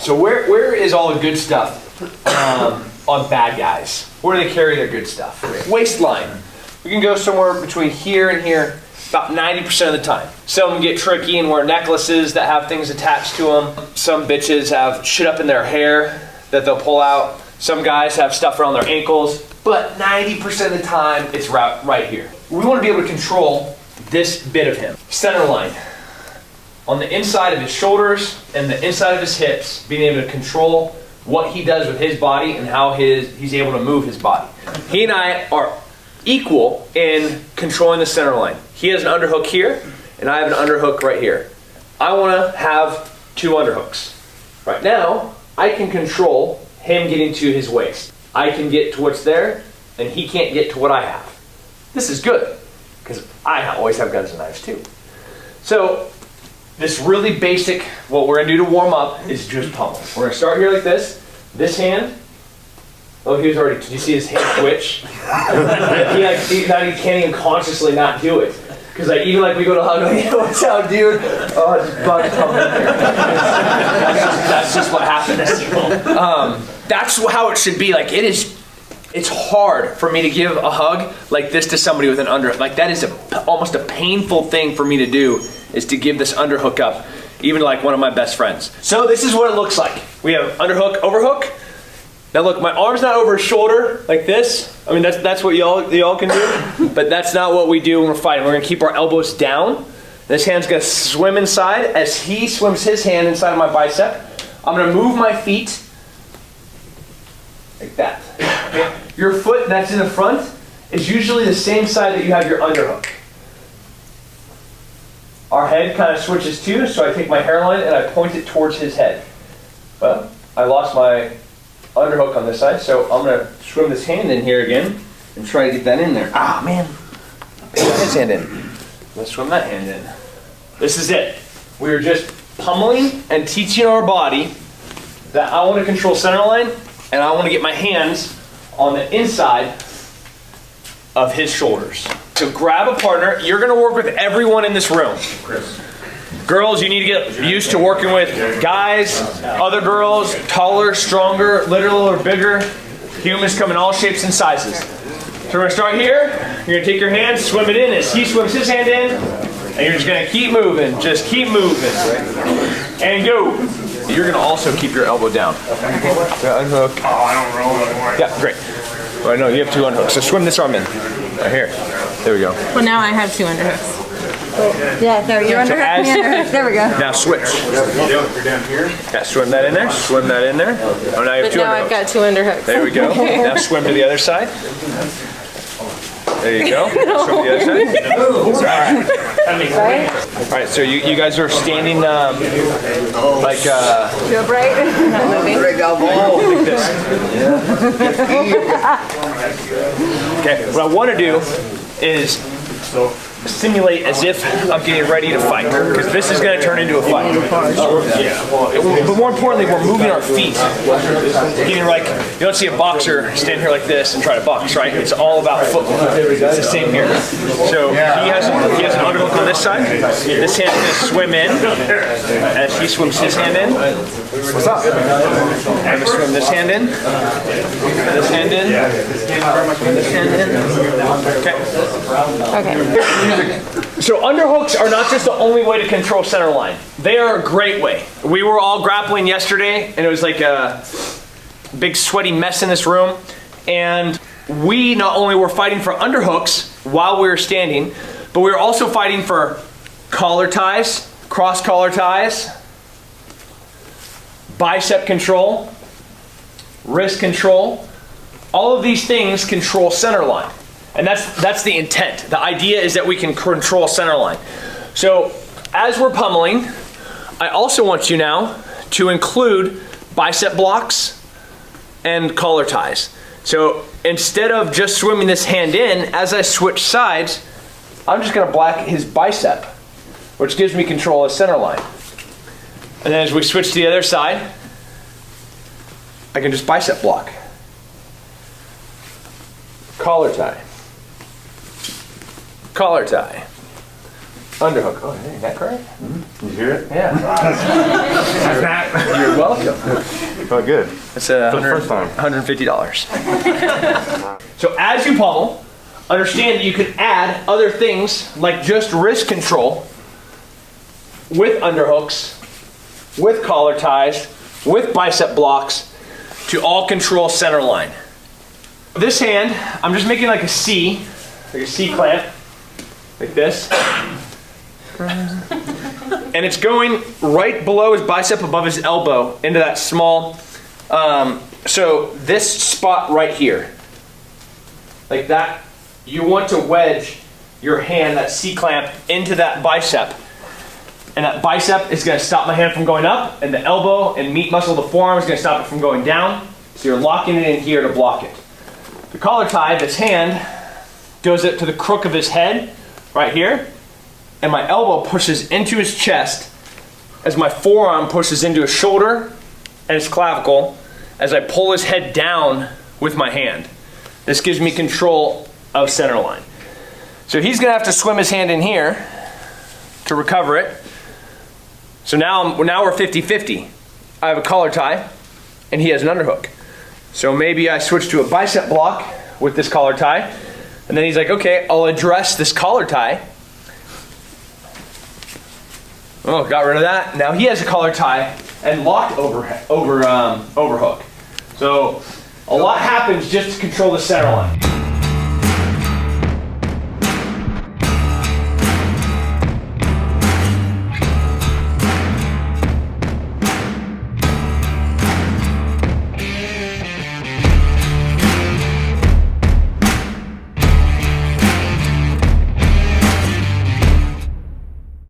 So where is all the good stuff on bad guys? Where do they carry their good stuff? Waistline. We can go somewhere between here and here about 90% of the time. Some of them get tricky and wear necklaces that have things attached to them. Some bitches have shit up in their hair that they'll pull out. Some guys have stuff around their ankles, but 90% of the time it's right here. We want to be able to control this bit of him. Centerline. On the inside of his shoulders and the inside of his hips, being able to control what he does with his body and how he's able to move his body. He and I are equal in controlling the center line. He has an underhook here, and I have an underhook right here. I want to have 2 underhooks. Right now, I can control him getting to his waist. I can get to what's there, and he can't get to what I have. This is good, because I always have guns and knives too. So, this really basic, what we're going to do to warm up is just pummel. We're going to start here like this. This hand. Oh, he was already, did you see his hand twitch? he can't even consciously not do it. Because even we go to hug, like, yo, what's up, dude? Oh, just bug coming in here. That's just what happens. That's how it should be. It's hard for me to give a hug like this to somebody with an underhook. That is almost a painful thing for me to do, is to give this underhook up, even like one of my best friends. So this is what it looks like. We have underhook, overhook. Now look, my arm's not over his shoulder like this. I mean, that's what y'all can do, but that's not what we do when we're fighting. We're gonna keep our elbows down. This hand's gonna swim inside. As he swims his hand inside of my bicep, I'm gonna move my feet like that. Okay? Your foot that's in the front is usually the same side that you have your underhook. Our head kind of switches too, so I take my hairline and I point it towards his head. Well, I lost my underhook on this side, so I'm going to swim this hand in here again and try to get that in there. Ah, man. Swim his hand in. Let's swim that hand in. This is it. We are just pummeling and teaching our body that I want to control center line, and I want to get my hands on the inside of his shoulders. So grab a partner. You're going to work with everyone in this room. Girls, you need to get used to working with guys, other girls, taller, stronger, little or bigger. Humans come in all shapes and sizes. So we're going to start here. You're going to take your hands, swim it in as he swims his hand in, and you're just going to keep moving. Just keep moving. And go. You're going to also keep your elbow down. Unhook. Oh, I don't roll anymore. Yeah, great. Well, no, you have 2 underhooks. So swim this arm in. Right here. There we go. Well, now I have 2 underhooks. Yeah, there, you're So underhook, me underhook. There we go. Now switch. You're down here. Yeah, swim that in there. Swim that in there. Oh, now you have But 2 now underhooks. I've got 2 underhooks. There we go. Now swim to the other side. There you go. No. Swim to the other side. Right? All right, so you guys are standing like Feel bright? Not moving. like this. Okay, what I want to do is simulate as if I'm getting ready to fight, because this is going to turn into a fight. But more importantly, we're moving our feet. Getting you don't see a boxer stand here like this and try to box, right? It's all about footwork. It's the same here. So he has an underhook on this side. This hand's going to swim in as he swims his hand in. What's up? I'm going to swim this hand in. This hand in. This hand in. Okay. Okay. So underhooks are not just the only way to control center line. They are a great way. We were all grappling yesterday, and it was like a big sweaty mess in this room. And we not only were fighting for underhooks while we were standing, but we were also fighting for collar ties, cross collar ties, bicep control, wrist control. All of these things control center line. And that's the intent. The idea is that we can control center line. So as we're pummeling, I also want you now to include bicep blocks and collar ties. So instead of just swimming this hand in, as I switch sides, I'm just going to block his bicep, which gives me control of center line. And then as we switch to the other side, I can just bicep block. Collar tie. Collar tie. underhook. Oh, hey, that correct? You hear it? Yeah. You're welcome. Felt good. It's For the first time. $150. So as you pummel, understand that you can add other things like just wrist control with underhooks, with collar ties, with bicep blocks to all control center line. This hand, I'm just making like a C clamp, like this. And it's going right below his bicep, above his elbow, into that small, so this spot right here, like that, you want to wedge your hand, that C-clamp, into that bicep. And that bicep is going to stop my hand from going up, and the elbow and meat muscle of the forearm is going to stop it from going down. So you're locking it in here to block it. The collar tie, this hand, goes up to the crook of his head, right here, and my elbow pushes into his chest as my forearm pushes into his shoulder and his clavicle as I pull his head down with my hand. This gives me control of center line. So he's going to have to swim his hand in here to recover it. So now we're 50-50. I have a collar tie and he has an underhook. So maybe I switch to a bicep block with this collar tie, and then he's like, okay, I'll address this collar tie. Oh, got rid of that. Now he has a collar tie and locked overhook. So a lot happens just to control the center line.